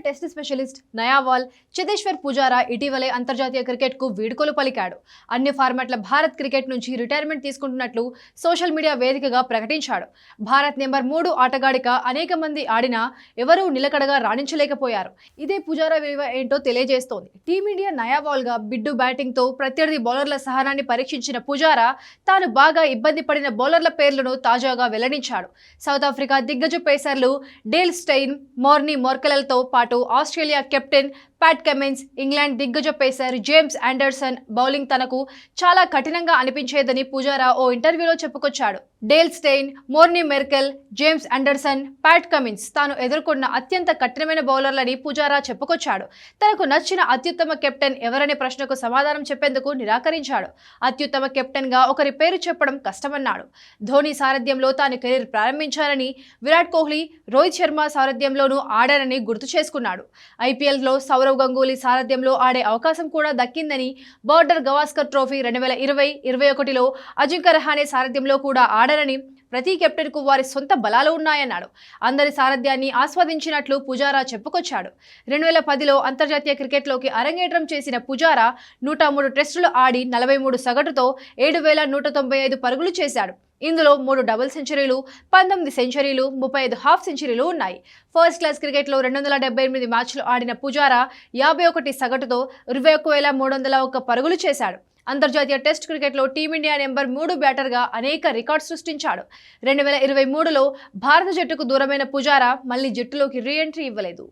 Test specialist నయావాల్ Cheteshwar Pujara ఇటీవలే అంతర్జాతీయ క్రికెట్కు వీడ్కోలు పలికాడు. అన్ని ఫార్మాట్ల భారత్ క్రికెట్ నుంచి రిటైర్మెంట్ తీసుకుంటున్నట్లు సోషల్ మీడియా వేదికగా ప్రకటించాడు. భారత్ నెంబర్ 3 ఆటగాడిగా అనేక మంది ఆడినా ఎవరూ నిలకడగా రాణించలేకపోయారు. ఇదే పుజారా విలువ ఏంటో తెలియజేస్తోంది. టీమిండియా నయావాల్గా బిడ్డు బ్యాటింగ్తో ప్రత్యర్థి బౌలర్ల సహనాన్ని పరీక్షించిన పుజారా తాను బాగా ఇబ్బంది పడిన బౌలర్ల పేర్లను తాజాగా వెల్లడించాడు. సౌత్ ఆఫ్రికా దిగ్గజ పేసర్లు డేల్ స్టెయిన్, మోర్నీ మోర్కెల్తో పాటు Australia captain Pat Cummins, England దిగ్గజ పేసర్ జేమ్స్ ఆండర్సన్ బౌలింగ్ తనకు చాలా కఠినంగా అనిపించేదని పుజారా ఓ ఇంటర్వ్యూలో చెప్పుకొచ్చాడు. Dale Steyn, Morne Morkel, James Anderson, Pat Cummins తాను ఎదుర్కొన్న అత్యంత కఠినమైన బౌలర్లని పుజారా చెప్పుకొచ్చాడు. తనకు నచ్చిన అత్యుత్తమ కెప్టెన్ ఎవరనే ప్రశ్నకు సమాధానం చెప్పేందుకు నిరాకరించాడు. అత్యుత్తమ కెప్టెన్గా ఒకరి పేరు చెప్పడం కష్టమన్నాడు. ధోని సారథ్యంలో తాను కెరీర్ ప్రారంభించానని, విరాట్ కోహ్లీ, రోహిత్ శర్మ సారథ్యంలోనూ ఆడానని గుర్తు చేసుకున్నాడు. ఐపీఎల్లో సౌరవ్ గంగూలీ సారథ్యంలో ఆడే అవకాశం కూడా దక్కిందని, బార్డర్ గవాస్కర్ ట్రోఫీ 2020-21లో అజింక్య రహానే సారథ్యంలో కూడా ఆడారని, ప్రతి కెప్టెన్కు వారి సొంత బలాలు ఉన్నాయన్నాడు. అందరి సారథ్యాన్ని ఆస్వాదించినట్లు పుజారా చెప్పుకొచ్చాడు. 2010లో అంతర్జాతీయ క్రికెట్లోకి అరంగేట్రం చేసిన పుజారా 103 టెస్టులు ఆడి 43 సగటుతో 7,195 పరుగులు చేశాడు. ఇందులో 3 డబుల్ సెంచరీలు, 19 సెంచరీలు, 35 హాఫ్ సెంచరీలు ఉన్నాయి. ఫస్ట్ క్లాస్ క్రికెట్లో 278 మ్యాచ్లు ఆడిన పుజారా 51 సగటుతో 21,301 పరుగులు చేశాడు. అంతర్జాతీయ టెస్ట్ క్రికెట్లో టీమిండియా నెంబర్ 3 బ్యాటర్గా అనేక రికార్డు సృష్టించాడు. 2023లో భారత జట్టుకు దూరమైన పుజారా మళ్లీ జట్టులోకి రీ ఎంట్రీ ఇవ్వలేదు.